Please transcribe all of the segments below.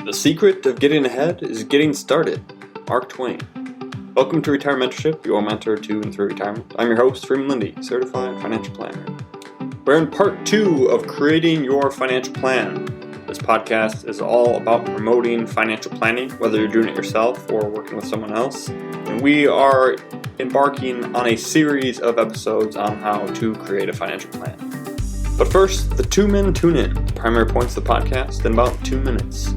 The secret of getting ahead is getting started. Mark Twain. Welcome to Retirement Mentorship, your mentor to and through retirement. I'm your host, Freeman Lindy, Certified Financial Planner. We're in part 2 of creating your financial plan. This podcast is all about promoting financial planning, whether you're doing it yourself or working with someone else. And we are embarking on a series of episodes on how to create a financial plan. But first, the 2-min tune-in, the primary points of the podcast in about 2 minutes.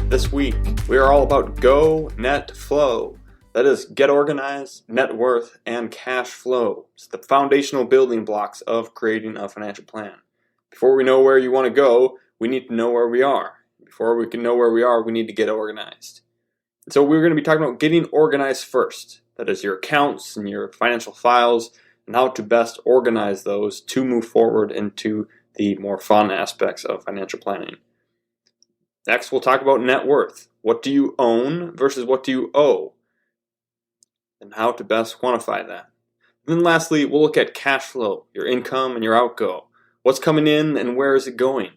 This week, we are all about go, net, flow. That is, get organized, net worth, and cash flow. It's the foundational building blocks of creating a financial plan. Before we know where you want to go, we need to know where we are. Before we can know where we are, we need to get organized. And so we're going to be talking about getting organized first. That is, your accounts and your financial files, and how to best organize those to move forward into the more fun aspects of financial planning. Next, we'll talk about net worth. What do you own versus what do you owe? And how to best quantify that. And then lastly, we'll look at cash flow, your income and your outgo. What's coming in and where is it going?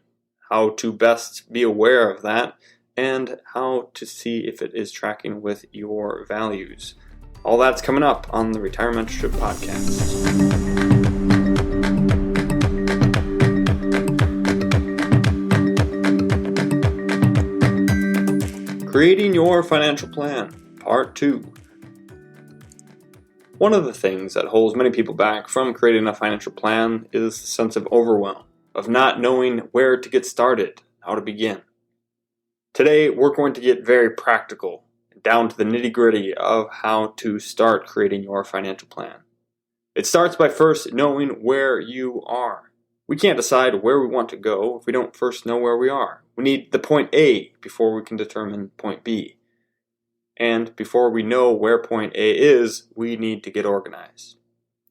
How to best be aware of that, and how to see if it is tracking with your values. All that's coming up on the Retirement Mentorship Podcast. Creating your financial plan, part 2. One of the things that holds many people back from creating a financial plan is the sense of overwhelm, of not knowing where to get started, how to begin. Today, we're going to get very practical, down to the nitty-gritty of how to start creating your financial plan. It starts by first knowing where you are. We can't decide where we want to go if we don't first know where we are. We need the point A before we can determine point B. And before we know where point A is, we need to get organized.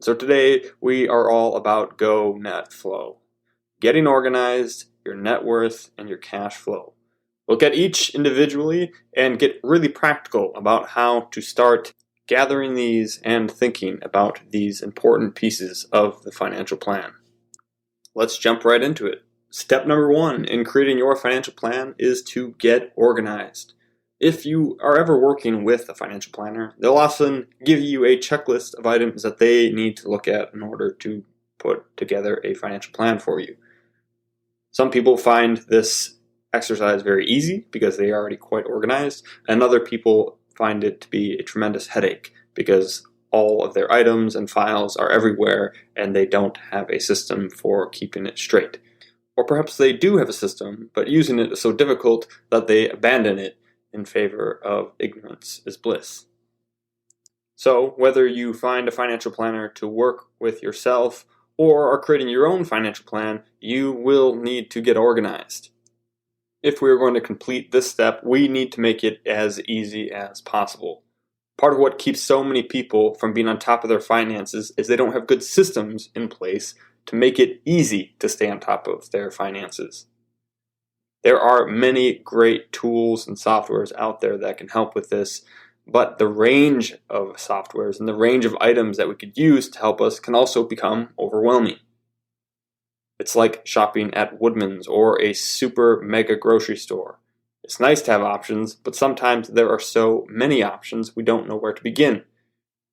So today, we are all about go, net, flow. Getting organized, your net worth, and your cash flow. Look at each individually and get really practical about how to start gathering these and thinking about these important pieces of the financial plan. Let's jump right into it. Step number 1 in creating your financial plan is to get organized. If you are ever working with a financial planner, they'll often give you a checklist of items that they need to look at in order to put together a financial plan for you. Some people find this exercise very easy because they are already quite organized, and other people find it to be a tremendous headache because all of their items and files are everywhere and they don't have a system for keeping it straight. Or perhaps they do have a system, but using it is so difficult that they abandon it in favor of ignorance is bliss. So, whether you find a financial planner to work with yourself or are creating your own financial plan, you will need to get organized. If we are going to complete this step, we need to make it as easy as possible. Part of what keeps so many people from being on top of their finances is they don't have good systems in place to make it easy to stay on top of their finances. There are many great tools and softwares out there that can help with this, but the range of softwares and the range of items that we could use to help us can also become overwhelming. It's like shopping at Woodman's or a super mega grocery store. It's nice to have options, but sometimes there are so many options we don't know where to begin.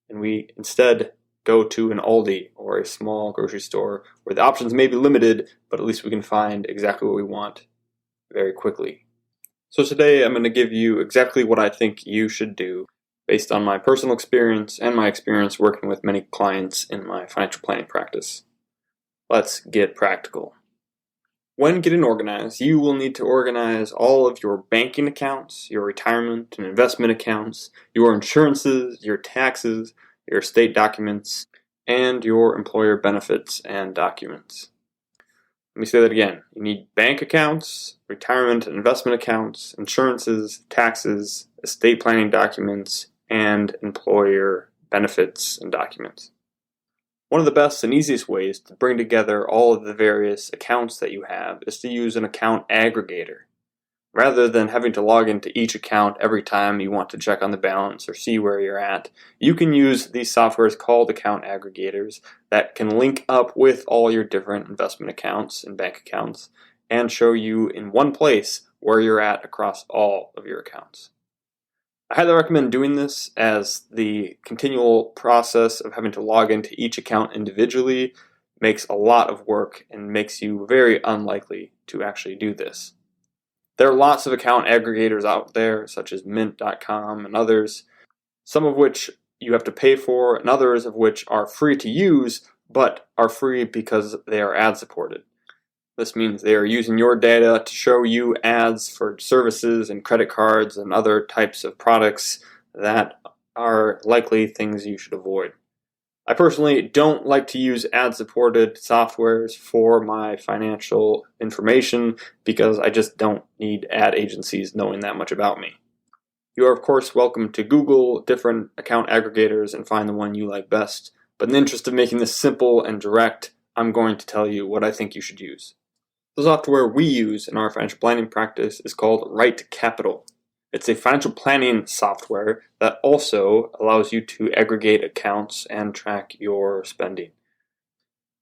And we instead go to an Aldi or a small grocery store where the options may be limited, but at least we can find exactly what we want very quickly. So today I'm going to give you exactly what I think you should do based on my personal experience and my experience working with many clients in my financial planning practice. Let's get practical. When getting organized, you will need to organize all of your banking accounts, your retirement and investment accounts, your insurances, your taxes, your estate documents, and your employer benefits and documents. Let me say that again. You need bank accounts, retirement and investment accounts, insurances, taxes, estate planning documents, and employer benefits and documents. One of the best and easiest ways to bring together all of the various accounts that you have is to use an account aggregator. Rather than having to log into each account every time you want to check on the balance or see where you're at, you can use these softwares called account aggregators that can link up with all your different investment accounts and bank accounts and show you in one place where you're at across all of your accounts. I highly recommend doing this, as the continual process of having to log into each account individually makes a lot of work and makes you very unlikely to actually do this. There are lots of account aggregators out there, such as mint.com and others, some of which you have to pay for and others of which are free to use, but are free because they are ad supported. This means they are using your data to show you ads for services and credit cards and other types of products that are likely things you should avoid. I personally don't like to use ad-supported softwares for my financial information because I just don't need ad agencies knowing that much about me. You are of course welcome to Google different account aggregators and find the one you like best, but in the interest of making this simple and direct, I'm going to tell you what I think you should use. The software we use in our financial planning practice is called Right Capital. It's a financial planning software that also allows you to aggregate accounts and track your spending.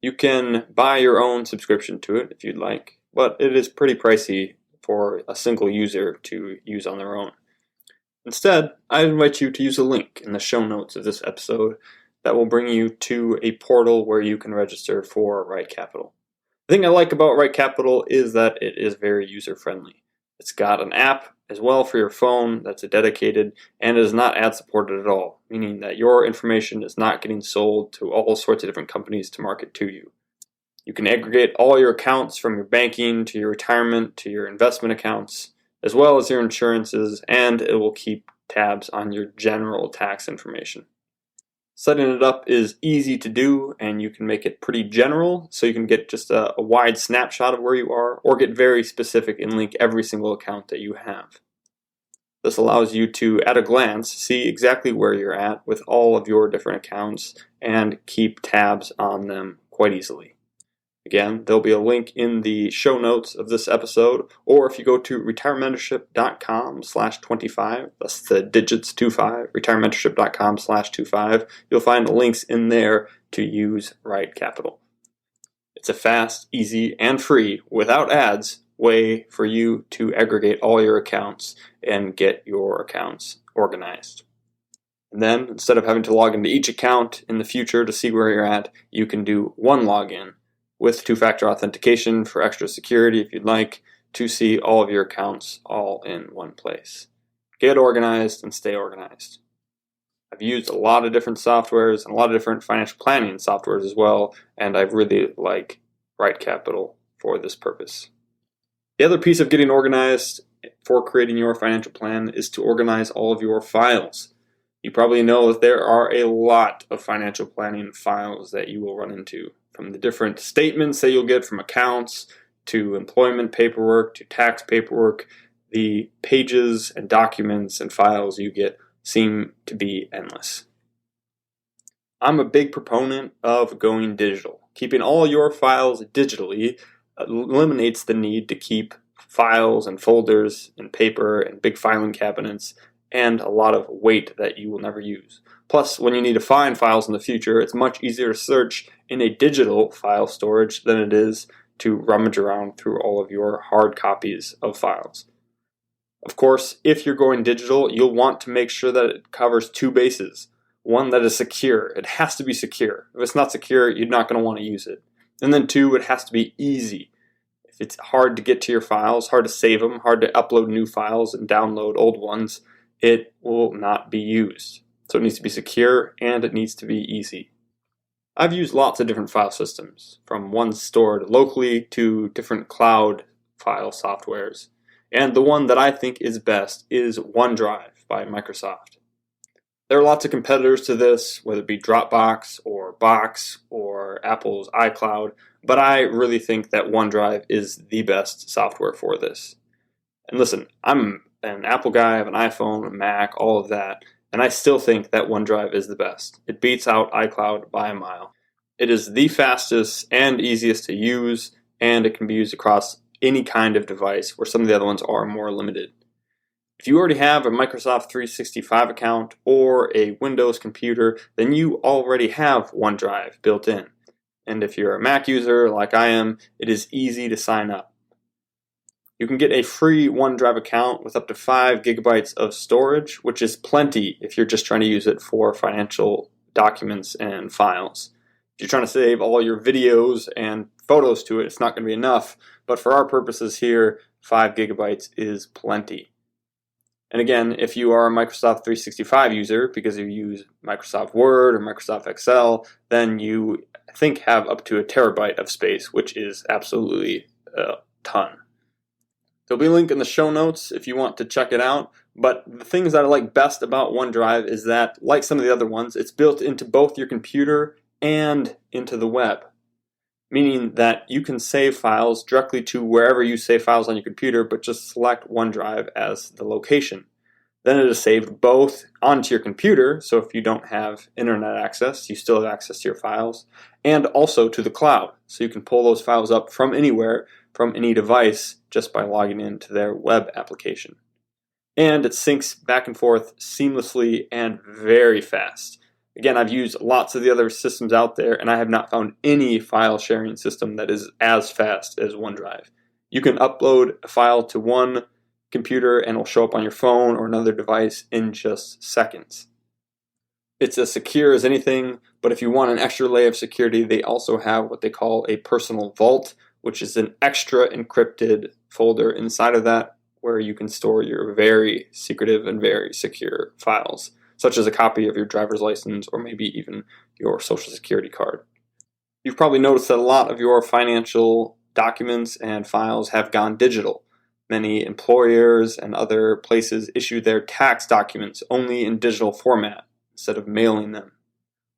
You can buy your own subscription to it if you'd like, but it is pretty pricey for a single user to use on their own. Instead, I invite you to use a link in the show notes of this episode that will bring you to a portal where you can register for Right Capital. The thing I like about Right Capital is that it is very user-friendly. It's got an app as well for your phone that's dedicated, and it is not ad-supported at all, meaning that your information is not getting sold to all sorts of different companies to market to you. You can aggregate all your accounts from your banking to your retirement to your investment accounts, as well as your insurances, and it will keep tabs on your general tax information. Setting it up is easy to do, and you can make it pretty general, so you can get just a wide snapshot of where you are, or get very specific and link every single account that you have. This allows you to, at a glance, see exactly where you're at with all of your different accounts and keep tabs on them quite easily. Again, there'll be a link in the show notes of this episode, or if you go to retirementorship.com/25, that's the digits 25, retirementorship.com/25, you'll find links in there to use Right Capital. It's a fast, easy, and free, without ads, way for you to aggregate all your accounts and get your accounts organized. And then, instead of having to log into each account in the future to see where you're at, you can do one login with two-factor authentication for extra security if you'd like, to see all of your accounts all in one place. Get organized and stay organized. I've used a lot of different softwares and a lot of different financial planning softwares as well, and I really like Right Capital for this purpose. The other piece of getting organized for creating your financial plan is to organize all of your files. You probably know that there are a lot of financial planning files that you will run into, from the different statements that you'll get from accounts, to employment paperwork, to tax paperwork. The pages and documents and files you get seem to be endless. I'm a big proponent of going digital. Keeping all your files digitally eliminates the need to keep files and folders and paper and big filing cabinets and a lot of weight that you will never use. Plus, when you need to find files in the future, it's much easier to search in a digital file storage than it is to rummage around through all of your hard copies of files. Of course, if you're going digital, you'll want to make sure that it covers two bases. One, that is secure. It has to be secure. If it's not secure, you're not going to want to use it. And then two, it has to be easy. If it's hard to get to your files, hard to save them, hard to upload new files and download old ones, it will not be used. So it needs to be secure and it needs to be easy. I've used lots of different file systems, from ones stored locally to different cloud file softwares. And the one that I think is best is OneDrive by Microsoft. There are lots of competitors to this, whether it be Dropbox or Box or Apple's iCloud, but I really think that OneDrive is the best software for this. And listen, I'm an Apple guy, I have an iPhone, a Mac, all of that, and I still think that OneDrive is the best. It beats out iCloud by a mile. It is the fastest and easiest to use, and it can be used across any kind of device, where some of the other ones are more limited. If you already have a Microsoft 365 account or a Windows computer, then you already have OneDrive built in. And if you're a Mac user like I am, it is easy to sign up. You can get a free OneDrive account with up to 5 gigabytes of storage, which is plenty if you're just trying to use it for financial documents and files. If you're trying to save all your videos and photos to it, it's not going to be enough, but for our purposes here, 5 gigabytes is plenty. And again, if you are a Microsoft 365 user, because you use Microsoft Word or Microsoft Excel, then you, I think, have up to a terabyte of space, which is absolutely a ton. There'll be a link in the show notes if you want to check it out, but the things that I like best about OneDrive is that, like some of the other ones, it's built into both your computer and into the web, meaning that you can save files directly to wherever you save files on your computer, but just select OneDrive as the location. Then it is saved both onto your computer, so if you don't have internet access, you still have access to your files, and also to the cloud, so you can pull those files up from anywhere, from any device, just by logging into their web application. And it syncs back and forth seamlessly and very fast. Again, I've used lots of the other systems out there, and I have not found any file sharing system that is as fast as OneDrive. You can upload a file to one computer and it'll show up on your phone or another device in just seconds. It's as secure as anything, but if you want an extra layer of security, they also have what they call a personal vault, which is an extra encrypted folder inside of that where you can store your very secretive and very secure files, such as a copy of your driver's license or maybe even your social security card. You've probably noticed that a lot of your financial documents and files have gone digital. Many employers and other places issue their tax documents only in digital format instead of mailing them.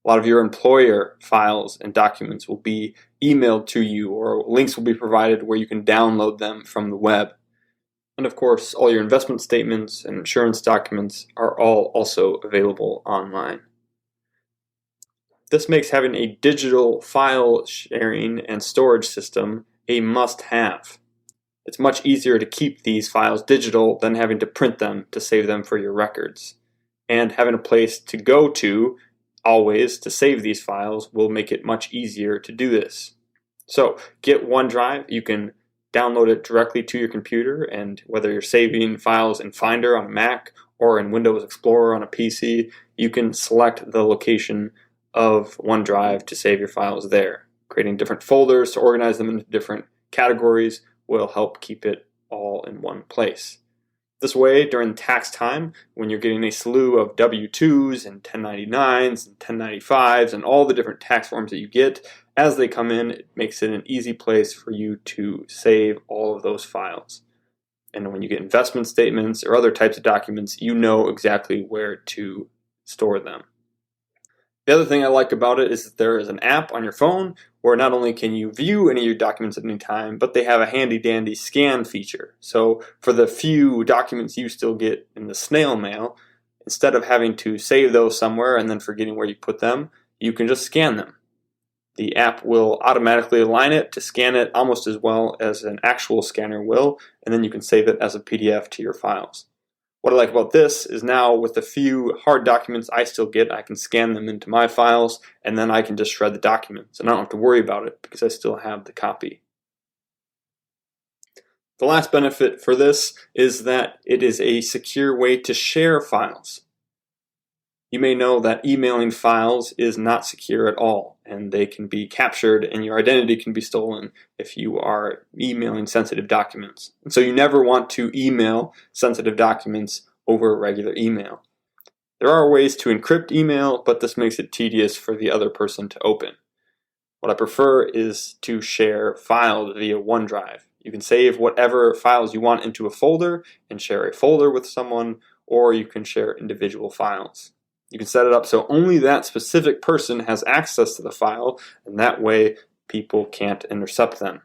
A lot of your employer files and documents will be emailed to you, or links will be provided where you can download them from the web. And of course, all your investment statements and insurance documents are all also available online. This makes having a digital file sharing and storage system a must-have. It's much easier to keep these files digital than having to print them to save them for your records. And having a place to go to always to save these files will make it much easier to do this. So get OneDrive. You can download it directly to your computer, and whether you're saving files in Finder on a Mac or in Windows Explorer on a PC, you can select the location of OneDrive to save your files there. Creating different folders to organize them into different categories will help keep it all in one place. This way, during tax time, when you're getting a slew of W-2s and 1099s and 1095s and all the different tax forms that you get, as they come in, it makes it an easy place for you to save all of those files. And when you get investment statements or other types of documents, you know exactly where to store them. The other thing I like about it is that there is an app on your phone where not only can you view any of your documents at any time, but they have a handy dandy scan feature. So for the few documents you still get in the snail mail, instead of having to save those somewhere and then forgetting where you put them, you can just scan them. The app will automatically align it to scan it almost as well as an actual scanner will, and then you can save it as a PDF to your files. What I like about this is now with the few hard documents I still get, I can scan them into my files, and then I can just shred the documents, and I don't have to worry about it because I still have the copy. The last benefit for this is that it is a secure way to share files. You may know that emailing files is not secure at all, and they can be captured and your identity can be stolen if you are emailing sensitive documents. And so you never want to email sensitive documents over regular email. There are ways to encrypt email, but this makes it tedious for the other person to open. What I prefer is to share files via OneDrive. You can save whatever files you want into a folder and share a folder with someone, or you can share individual files. You can set it up so only that specific person has access to the file, and that way people can't intercept them.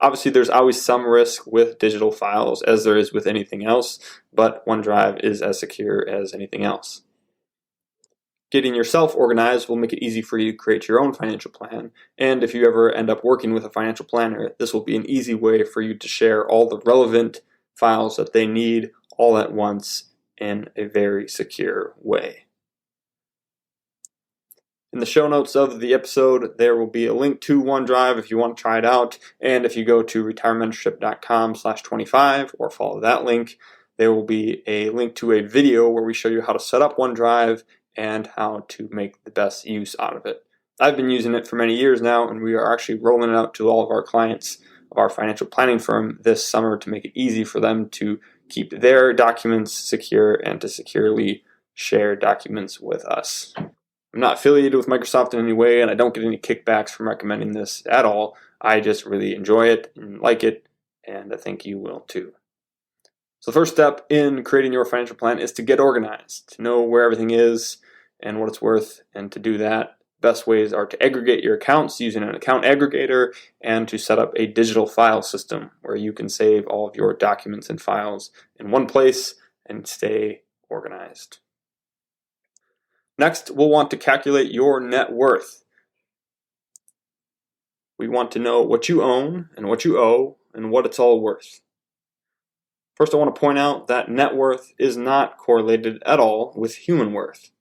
Obviously, there's always some risk with digital files, as there is with anything else, but OneDrive is as secure as anything else. Getting yourself organized will make it easy for you to create your own financial plan, and if you ever end up working with a financial planner, this will be an easy way for you to share all the relevant files that they need all at once in a very secure way. In the show notes of the episode, there will be a link to OneDrive if you want to try it out. And if you go to retirementship.com/25 or follow that link, there will be a link to a video where we show you how to set up OneDrive and how to make the best use out of it. I've been using it for many years now, and we are actually rolling it out to all of our clients of our financial planning firm this summer to make it easy for them to keep their documents secure and to securely share documents with us. I'm not affiliated with Microsoft in any way, and I don't get any kickbacks from recommending this at all. I just really enjoy it and like it, and I think you will too. So the first step in creating your financial plan is to get organized, to know where everything is and what it's worth, and to do that, best ways are to aggregate your accounts using an account aggregator and to set up a digital file system where you can save all of your documents and files in one place and stay organized. Next, we'll want to calculate your net worth. We want to know what you own and what you owe and what it's all worth. First, I want to point out that net worth is not correlated at all with human worth.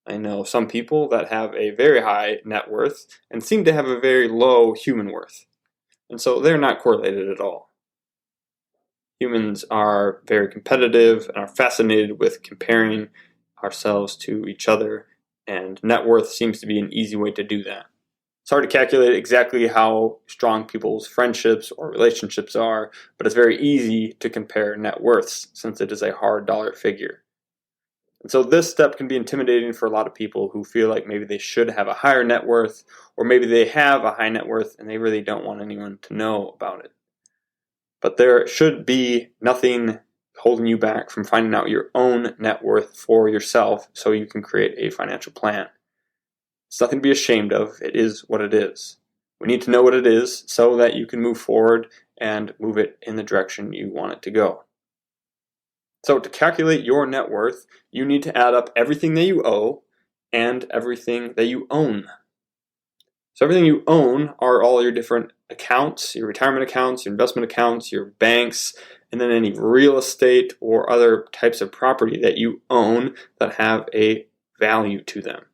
I know some people that have a very high net worth and seem to have a very low human worth. And so they're not correlated at all. Humans are very competitive and are fascinated with comparing ourselves to each other, and net worth seems to be an easy way to do that. It's hard to calculate exactly how strong people's friendships or relationships are, but it's very easy to compare net worths since it is a hard dollar figure. And so this step can be intimidating for a lot of people who feel like maybe they should have a higher net worth, or maybe they have a high net worth and they really don't want anyone to know about it. But there should be nothing holding you back from finding out your own net worth for yourself so you can create a financial plan. It's nothing to be ashamed of. It is what it is. We need to know what it is so that you can move forward and move it in the direction you want it to go. So to calculate your net worth, you need to add up everything that you owe and everything that you own. So everything you own are all your different accounts, your retirement accounts, your investment accounts, your banks, and then any real estate or other types of property that you own that have a value to them.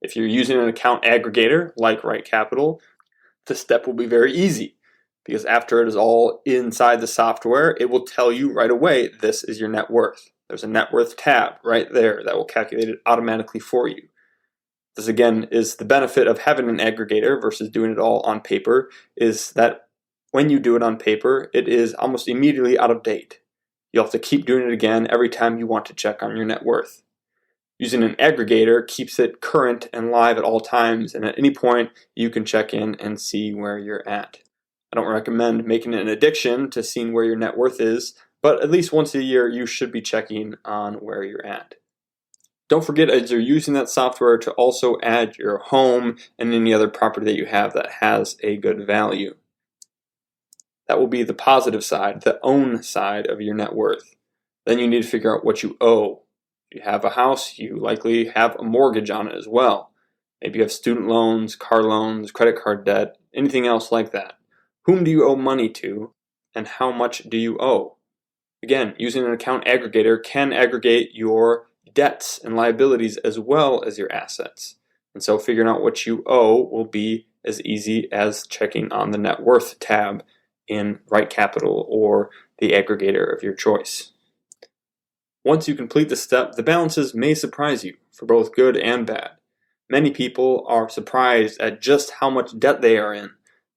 If you're using an account aggregator like Right Capital, the step will be very easy because after it is all inside the software, it will tell you right away, this is your net worth. There's a net worth tab right there that will calculate it automatically for you. This again is the benefit of having an aggregator versus doing it all on paper, is that when you do it on paper, it is almost immediately out of date. You'll have to keep doing it again every time you want to check on your net worth. Using an aggregator keeps it current and live at all times, and at any point you can check in and see where you're at. I don't recommend making it an addiction to seeing where your net worth is, but at least once a year you should be checking on where you're at. Don't forget, as you're using that software, to also add your home and any other property that you have that has a good value. That will be the positive side, the own side of your net worth. Then you need to figure out what you owe. If you have a house, you likely have a mortgage on it as well. Maybe you have student loans, car loans, credit card debt, anything else like that. Whom do you owe money to, and how much do you owe? Again, using an account aggregator can aggregate your debts and liabilities as well as your assets. And so figuring out what you owe will be as easy as checking on the net worth tab in Right Capital or the aggregator of your choice. Once you complete the step, the balances may surprise you for both good and bad. Many people are surprised at just how much debt they are in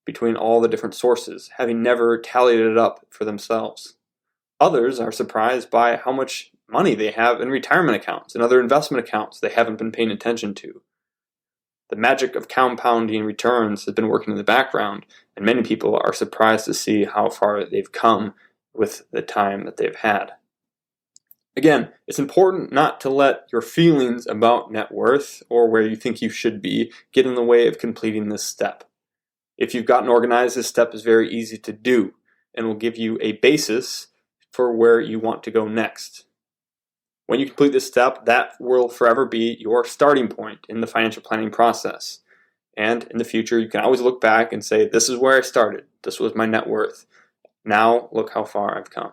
between all the different sources, having never tallied it up for themselves. Others are surprised by how much money they have in retirement accounts and other investment accounts they haven't been paying attention to. The magic of compounding returns has been working in the background, and many people are surprised to see how far they've come with the time that they've had. Again, it's important not to let your feelings about net worth or where you think you should be get in the way of completing this step. If you've gotten organized, this step is very easy to do and will give you a basis for where you want to go next. When you complete this step, that will forever be your starting point in the financial planning process. And in the future, you can always look back and say, this is where I started. This was my net worth. Now look how far I've come.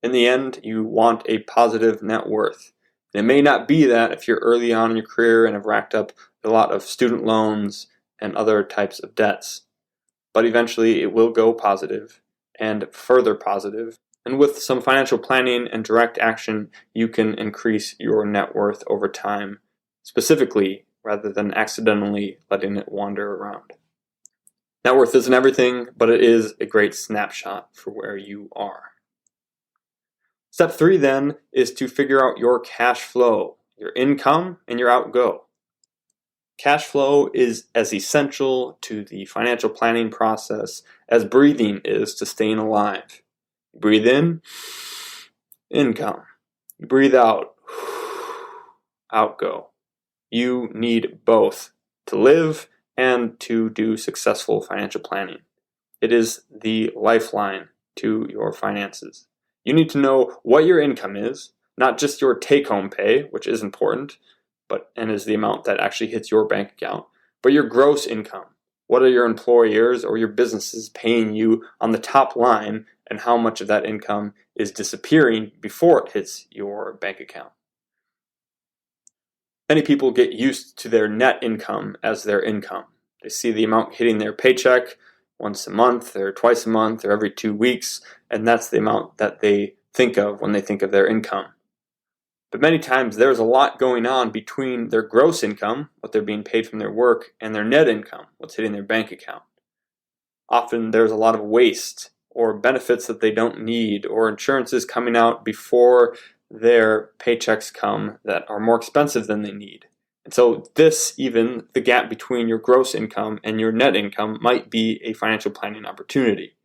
In the end, you want a positive net worth. And it may not be that if you're early on in your career and have racked up a lot of student loans and other types of debts. But eventually it will go positive and further positive. And with some financial planning and direct action, you can increase your net worth over time, specifically rather than accidentally letting it wander around. Net worth isn't everything, but it is a great snapshot for where you are. Step 3 then is to figure out your cash flow, your income and your outgo. Cash flow is as essential to the financial planning process as breathing is to staying alive. You breathe in, income. You breathe out, outgo. You need both to live and to do successful financial planning. It is the lifeline to your finances. You need to know what your income is, not just your take-home pay, which is important, and is the amount that actually hits your bank account, but your gross income. What are your employers or your businesses paying you on the top line, and how much of that income is disappearing before it hits your bank account? Many people get used to their net income as their income. They see the amount hitting their paycheck once a month or twice a month or every 2 weeks, and that's the amount that they think of when they think of their income. But many times there's a lot going on between their gross income, what they're being paid from their work, and their net income, what's hitting their bank account. Often there's a lot of waste or benefits that they don't need or insurances coming out before their paychecks come that are more expensive than they need. And so the gap between your gross income and your net income might be a financial planning opportunity.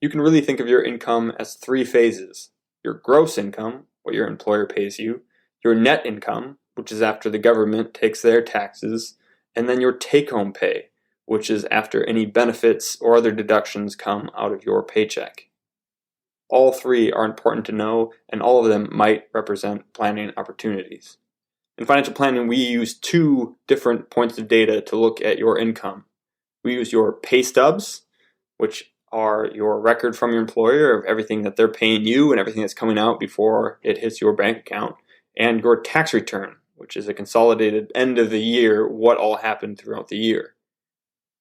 You can really think of your income as 3 phases. Your gross income, what your employer pays you, your net income, which is after the government takes their taxes, and then your take-home pay, which is after any benefits or other deductions come out of your paycheck. All 3 are important to know, and all of them might represent planning opportunities. In financial planning, we use 2 different points of data to look at your income. We use your pay stubs, which are your record from your employer of everything that they're paying you and everything that's coming out before it hits your bank account, and your tax return, which is a consolidated end of the year, what all happened throughout the year.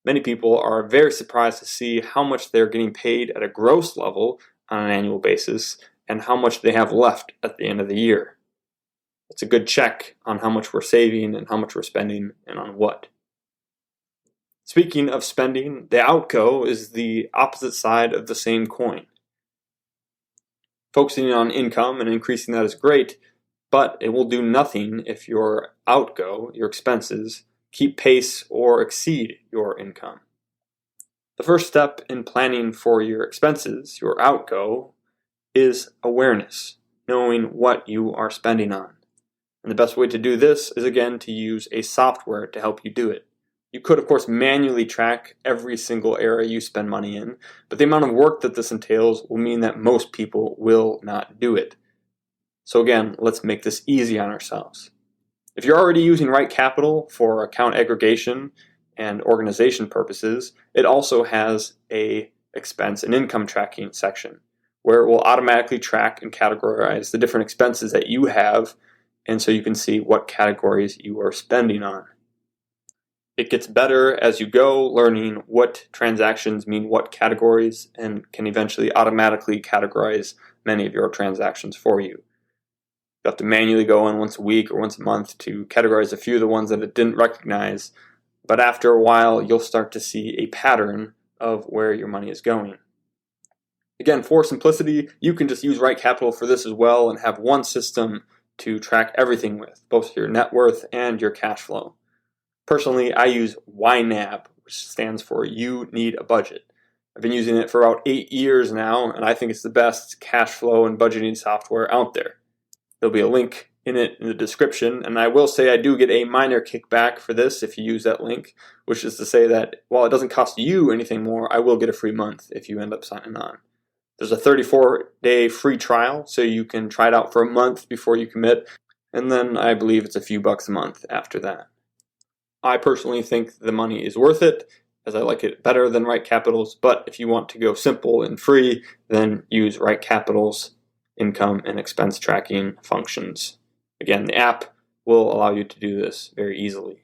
Many people are very surprised to see how much they're getting paid at a gross level on an annual basis and how much they have left at the end of the year. It's a good check on how much we're saving and how much we're spending and on what. Speaking of spending, the outgo is the opposite side of the same coin. Focusing on income and increasing that is great, but it will do nothing if your outgo, your expenses, keep pace or exceed your income. The first step in planning for your expenses, your outgo, is awareness, knowing what you are spending on. And the best way to do this is, again, to use a software to help you do it. You could, of course, manually track every single area you spend money in, but the amount of work that this entails will mean that most people will not do it. So again, let's make this easy on ourselves. If you're already using Right Capital for account aggregation and organization purposes, it also has a expense and income tracking section where it will automatically track and categorize the different expenses that you have, and so you can see what categories you are spending on. It gets better as you go, learning what transactions mean what categories, and can eventually automatically categorize many of your transactions for you. You have to manually go in once a week or once a month to categorize a few of the ones that it didn't recognize, but after a while you'll start to see a pattern of where your money is going. Again, for simplicity, you can just use Right Capital for this as well and have one system to track everything with, both your net worth and your cash flow. Personally, I use YNAB, which stands for You Need a Budget. I've been using it for about 8 years now, and I think it's the best cash flow and budgeting software out there. There'll be a link in it in the description, and I will say I do get a minor kickback for this if you use that link, which is to say that while it doesn't cost you anything more, I will get a free month if you end up signing on. There's a 34-day free trial, so you can try it out for a month before you commit, and then I believe it's a few bucks a month after that. I personally think the money is worth it, as I like it better than Right Capital's, but if you want to go simple and free, then use Right Capital's income and expense tracking functions. Again, the app will allow you to do this very easily.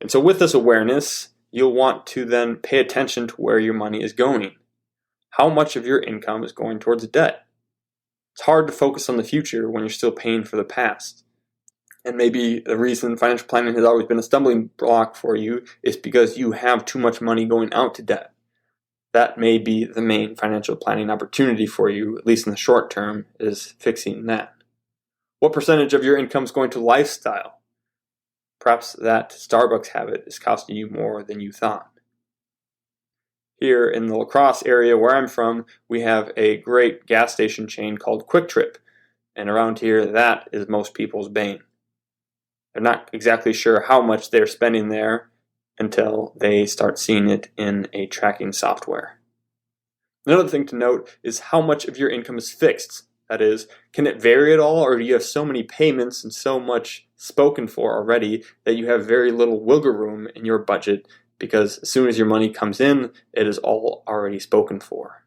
And so with this awareness, you'll want to then pay attention to where your money is going. How much of your income is going towards debt? It's hard to focus on the future when you're still paying for the past. And maybe the reason financial planning has always been a stumbling block for you is because you have too much money going out to debt. That may be the main financial planning opportunity for you, at least in the short term, is fixing that. What percentage of your income is going to lifestyle? Perhaps that Starbucks habit is costing you more than you thought. Here in the La Crosse area where I'm from, we have a great gas station chain called Quick Trip. And around here, that is most people's bane. They're not exactly sure how much they're spending there until they start seeing it in a tracking software. Another thing to note is how much of your income is fixed. That is, can it vary at all, or do you have so many payments and so much spoken for already that you have very little wiggle room in your budget because as soon as your money comes in, it is all already spoken for?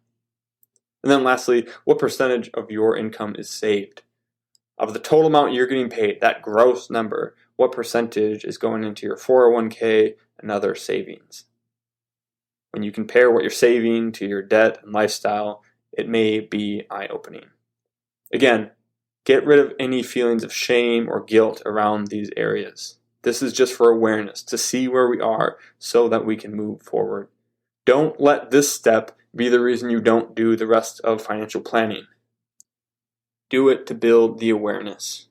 And then lastly, what percentage of your income is saved? Of the total amount you're getting paid, that gross number, what percentage is going into your 401k and other savings? When you compare what you're saving to your debt and lifestyle, it may be eye-opening. Again, get rid of any feelings of shame or guilt around these areas. This is just for awareness, to see where we are so that we can move forward. Don't let this step be the reason you don't do the rest of financial planning. Do it to build the awareness.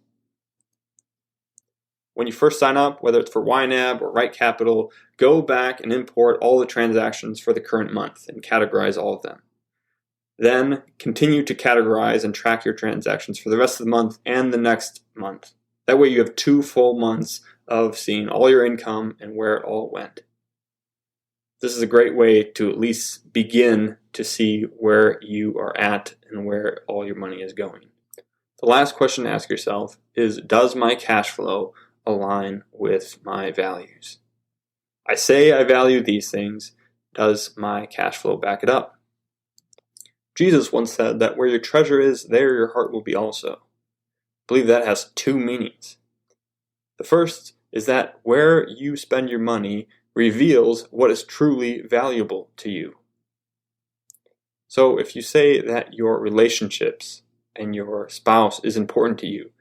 When you first sign up, whether it's for YNAB or Right Capital, go back and import all the transactions for the current month and categorize all of them. Then continue to categorize and track your transactions for the rest of the month and the next month. That way you have 2 full months of seeing all your income and where it all went. This is a great way to at least begin to see where you are at and where all your money is going. The last question to ask yourself is, does my cash flow align with my values? I say I value these things. Does my cash flow back it up? Jesus once said that where your treasure is, there your heart will be also. I believe that has 2 meanings. The first is that where you spend your money reveals what is truly valuable to you. So if you say that your relationships and your spouse is important to you,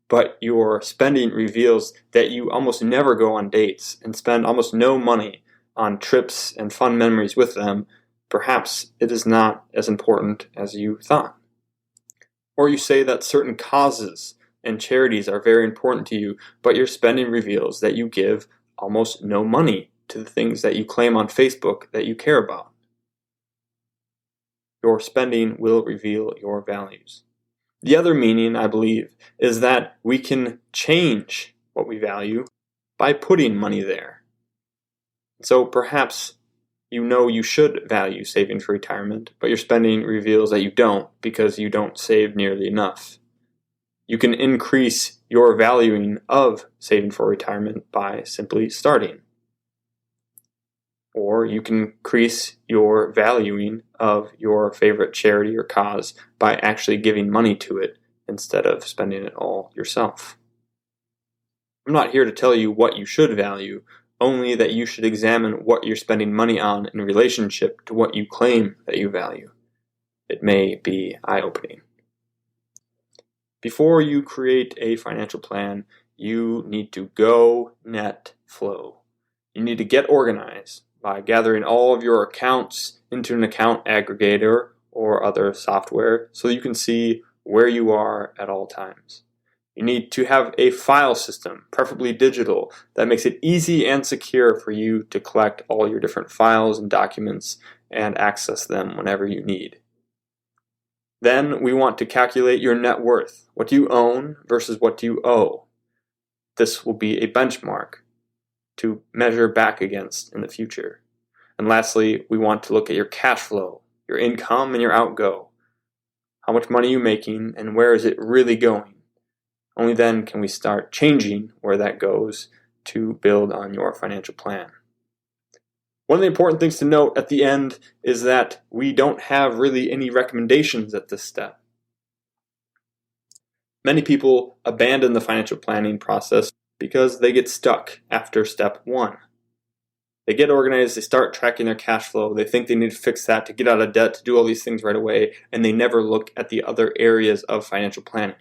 but your spending reveals that you almost never go on dates and spend almost no money on trips and fun memories with them, perhaps it is not as important as you thought. Or you say that certain causes and charities are very important to you, but your spending reveals that you give almost no money to the things that you claim on Facebook that you care about. Your spending will reveal your values. The other meaning, I believe, is that we can change what we value by putting money there. So perhaps you know you should value saving for retirement, but your spending reveals that you don't because you don't save nearly enough. You can increase your valuing of saving for retirement by simply starting. Or you can increase your valuing of your favorite charity or cause by actually giving money to it instead of spending it all yourself. I'm not here to tell you what you should value, only that you should examine what you're spending money on in relationship to what you claim that you value. It may be eye-opening. Before you create a financial plan, you need to go net flow. You need to get organized by gathering all of your accounts into an account aggregator or other software so you can see where you are at all times. You need to have a file system, preferably digital, that makes it easy and secure for you to collect all your different files and documents and access them whenever you need. Then we want to calculate your net worth. What do you own versus what do you owe? This will be a benchmark to measure back against in the future. And lastly, we want to look at your cash flow, your income and your outgo. How much money are you making and where is it really going? Only then can we start changing where that goes to build on your financial plan. One of the important things to note at the end is that we don't have really any recommendations at this step. Many people abandon the financial planning process because they get stuck after step 1. They get organized, they start tracking their cash flow, they think they need to fix that to get out of debt, to do all these things right away, and they never look at the other areas of financial planning.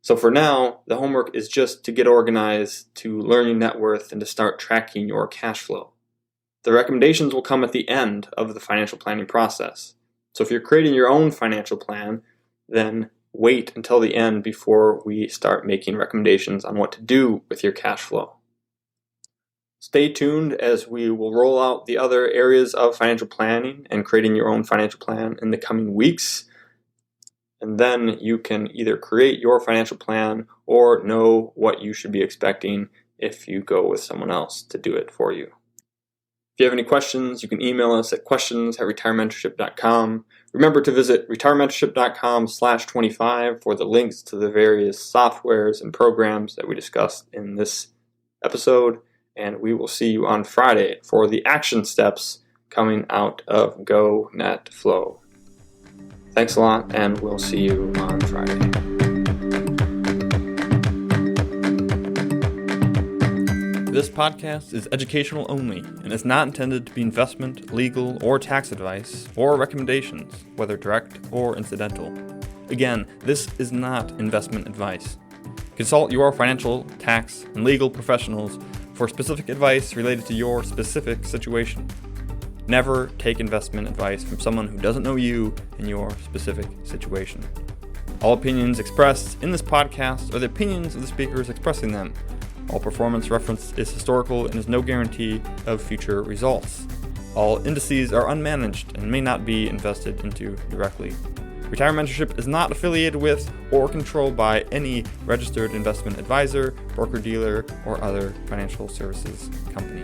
So for now, the homework is just to get organized, to learn your net worth, and to start tracking your cash flow. The recommendations will come at the end of the financial planning process. So if you're creating your own financial plan, then wait until the end before we start making recommendations on what to do with your cash flow. Stay tuned as we will roll out the other areas of financial planning and creating your own financial plan in the coming weeks. And then you can either create your financial plan or know what you should be expecting if you go with someone else to do it for you. If you have any questions, you can email us at questions@retirementorship.com. Remember to visit retirementorship.com/25 for the links to the various softwares and programs that we discussed in this episode. And we will see you on Friday for the action steps coming out of Go Net Flow. Thanks a lot, and we'll see you on Friday. This podcast is educational only and is not intended to be investment, legal, or tax advice or recommendations, whether direct or incidental. Again, this is not investment advice. Consult your financial, tax, and legal professionals for specific advice related to your specific situation. Never take investment advice from someone who doesn't know you and your specific situation. All opinions expressed in this podcast are the opinions of the speakers expressing them. All performance referenced is historical and is no guarantee of future results. All indices are unmanaged and may not be invested into directly. Retire Mentorship is not affiliated with or controlled by any registered investment advisor, broker-dealer, or other financial services company.